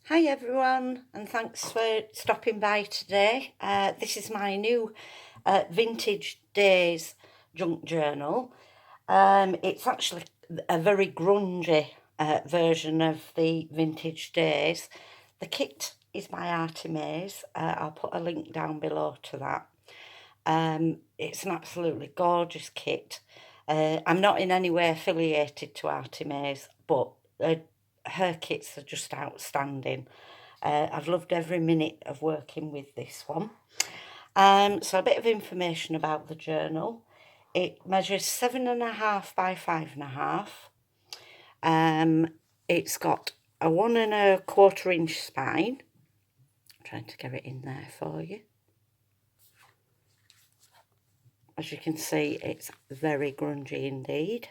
Hi everyone, and thanks for stopping by today. This is my new Vintage Days junk journal. It's actually a very grungy version of the Vintage Days. The kit is by Artimaze. I'll put a link down below to that. It's an absolutely gorgeous kit. I'm not in any way affiliated to Artimaze, but her kits are just outstanding. I've loved every minute of working with this one. So a bit of information about the journal. It measures 7.5 by 5.5. It's got a 1.25 inch spine. I'm trying to get it in there for you. As you can see, it's very grungy indeed.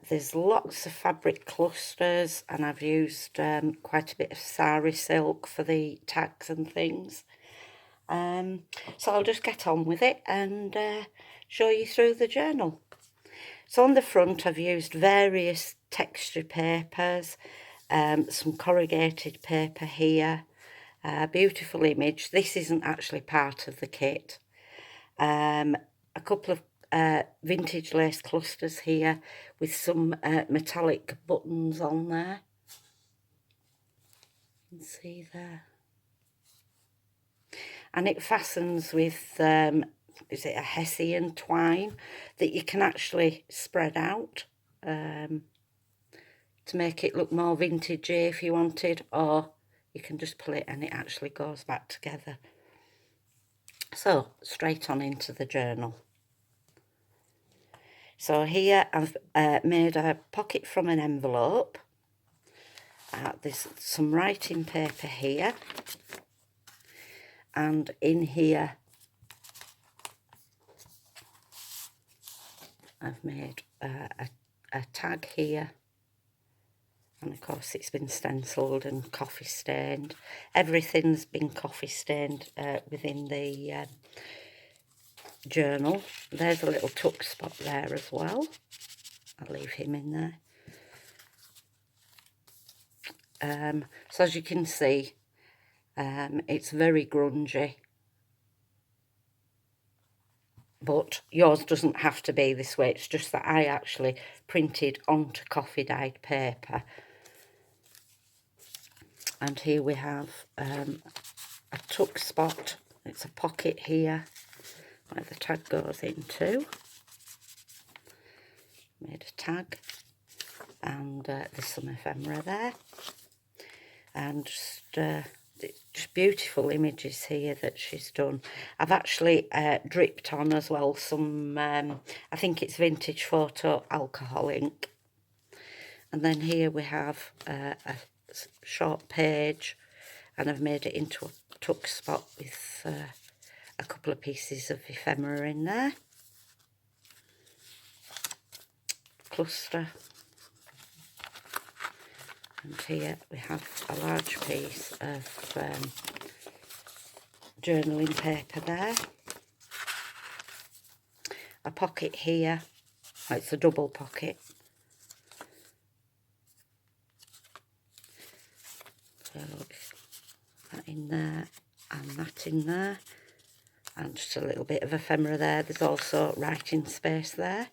There's lots of fabric clusters, and I've used quite a bit of sari silk for the tags and things. So I'll just get on with it and show you through the journal. So on the front I've used various texture papers, some corrugated paper here, beautiful image. This isn't actually part of the kit. A couple of vintage lace clusters here with some metallic buttons on there. You can see there. And it fastens with, is it a Hessian twine that you can actually spread out to make it look more vintagey if you wanted, or you can just pull it and it actually goes back together. So straight on into the journal. So here I've made a pocket from an envelope. There's some writing paper here, and in here I've made a tag here, and of course it's been stenciled and coffee stained. Everything's been coffee stained within the journal. There's a little tuck spot there as well. I'll leave him in there. So as you can see, it's very grungy, but yours doesn't have to be this way. It's just that I actually printed onto coffee dyed paper. And here we have a tuck spot. It's a pocket here where the tag goes into. Made a tag, and there's some ephemera there, and just beautiful images here that she's done. I've actually dripped on as well some, I think it's vintage photo alcohol ink. And then here we have a short page, and I've made it into a tuck spot with a couple of pieces of ephemera in there. Cluster. And here we have a large piece of journaling paper there. A pocket here. Oh, it's a double pocket. So that in there and that in there. And just a little bit of ephemera there. There's also writing space there.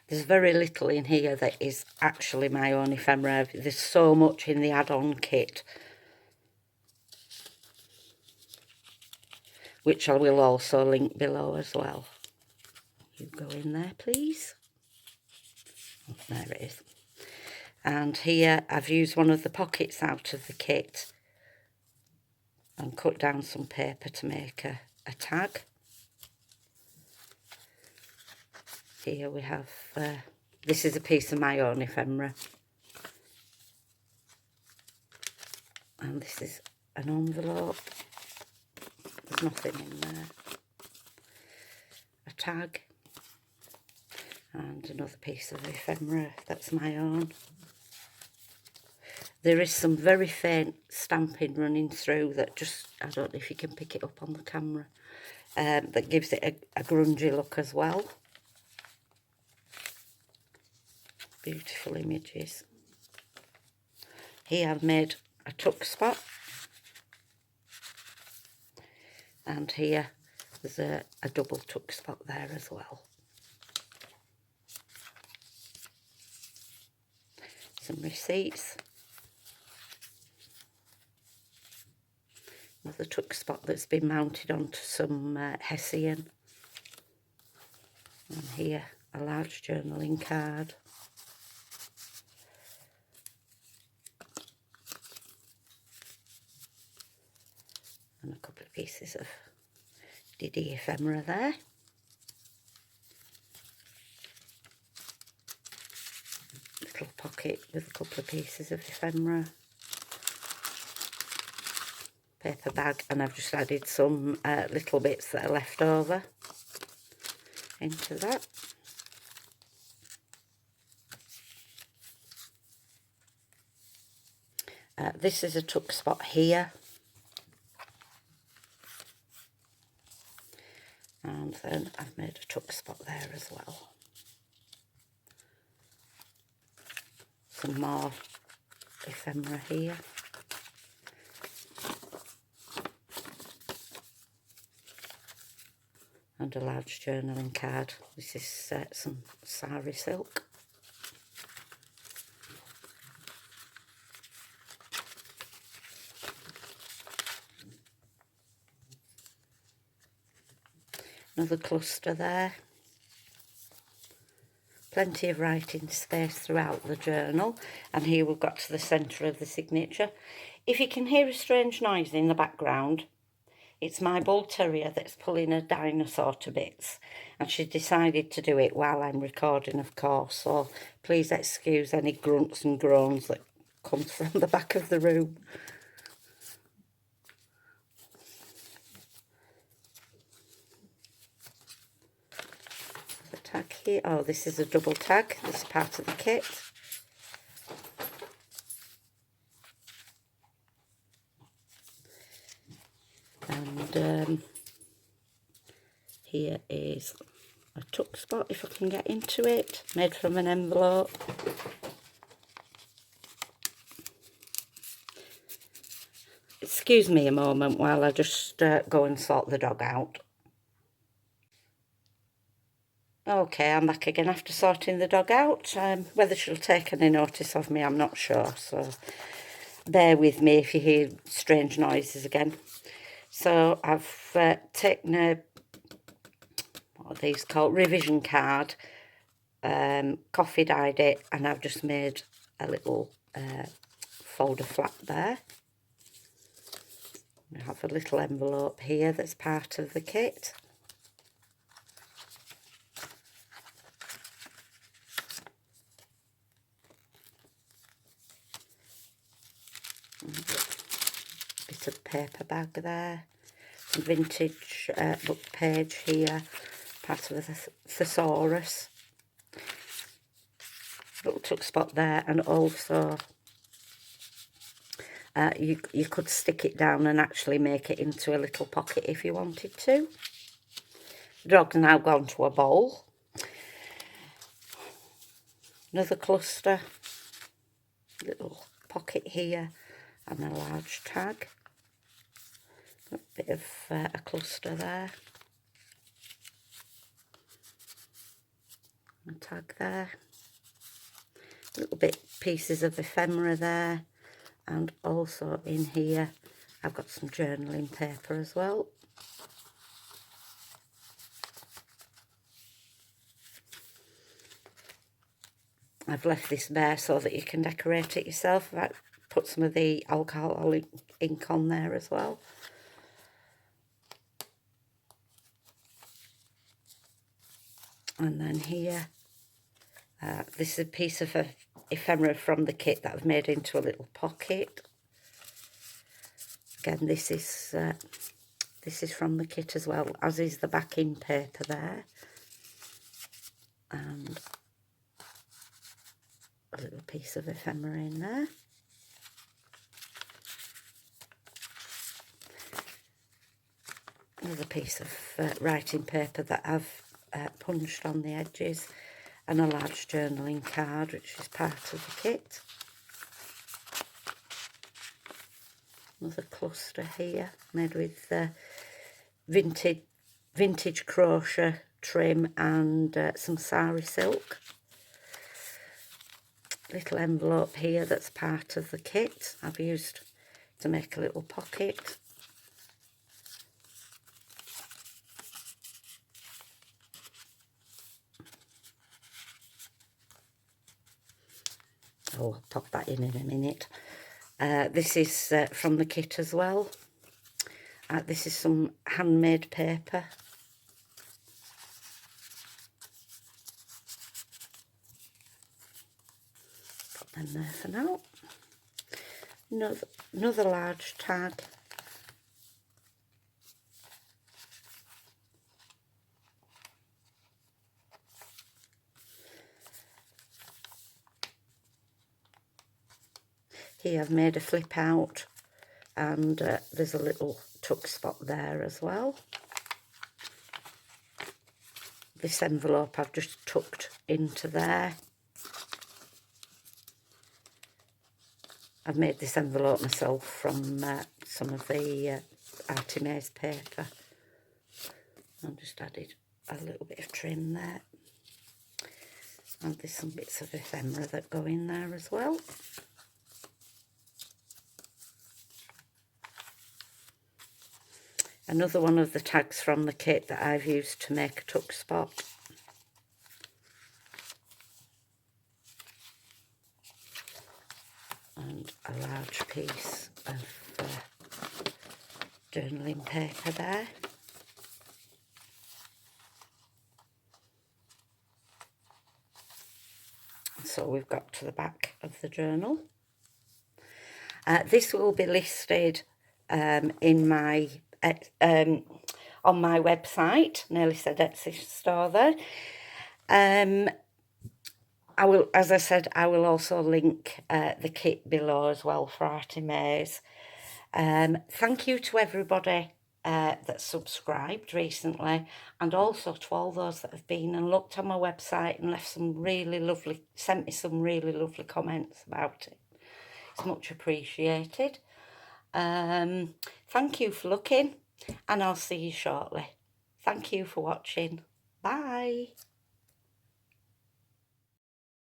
There's very little in here that is actually my own ephemera. There's so much in the add-on kit, which I will also link below as well. You go in there, please. Oh, there it is. And here I've used one of the pockets out of the kit and cut down some paper to make a tag. Here we have, this is a piece of my own ephemera. And this is an envelope. There's nothing in there. A tag. And another piece of ephemera that's my own. There is some very faint stamping running through that just, I don't know if you can pick it up on the camera, that gives it a grungy look as well. beautiful images. Here I've made a tuck spot, and here there's a double tuck spot there as well. Some receipts. Another tuck spot that's been mounted onto some hessian. And here a large journaling card. And a couple of pieces of Diddy ephemera there. Little pocket with a couple of pieces of ephemera. Paper bag, and I've just added some little bits that are left over into that. This is a tuck spot here. And then I've made a tuck spot there as well. Some more ephemera here. And a large journaling card. This is some sari silk. Another cluster there. Plenty of writing space throughout the journal, and here we've got to the centre of the signature. If you can hear a strange noise in the background, it's my bull terrier that's pulling a dinosaur to bits, and she decided to do it while I'm recording, of course, so please excuse any grunts and groans that come from the back of the room. Tag here. Oh, this is a double tag. This is part of the kit. And here is a tuck spot, if I can get into it, made from an envelope. Excuse me a moment while I just go and sort the dog out. Okay, I'm back again after sorting the dog out. Whether she'll take any notice of me, I'm not sure, so bear with me if you hear strange noises again. So I've taken a, what are these called, revision card, coffee dyed it, and I've just made a little folder flap there. I have a little envelope here that's part of the kit. Bit of paper bag there, some vintage book page here, part of a thesaurus, little tuck spot there, and also you could stick it down and actually make it into a little pocket if you wanted to. The dog's now gone to a bowl. Another cluster, little pocket here, and a large tag. A bit of a cluster there. A tag there. Little bit pieces of ephemera there. And also in here I've got some journaling paper as well. I've left this bare so that you can decorate it yourself. I've put some of the alcohol ink on there as well. And then here, this is a piece of ephemera from the kit that I've made into a little pocket. Again, this is from the kit as well, as is the backing paper there. And a little piece of ephemera in there. Another piece of writing paper that I've punched on the edges, and a large journaling card, which is part of the kit. Another cluster here made with vintage crochet trim and some sari silk. Little envelope here that's part of the kit I've used to make a little pocket. I'll pop that in a minute. This is from the kit as well. This is some handmade paper. Put them there for now. Another large tag. Here I've made a flip out, and there's a little tuck spot there as well. This envelope I've just tucked into there. I've made this envelope myself from some of the Arty Maze paper. I've just added a little bit of trim there. And there's some bits of ephemera that go in there as well. Another one of the tags from the kit that I've used to make a tuck spot. And a large piece of journaling paper there. So we've got to the back of the journal. This will be listed in my on my website. Nearly said Etsy store there. I will, as I said, I will also link the kit below as well for Arty Maze. Thank you to everybody that subscribed recently, and also to all those that have been and looked on my website and left some really lovely, sent me some really lovely comments about it. It's much appreciated. Thank you for looking, and I'll see you shortly. Thank you for watching. Bye.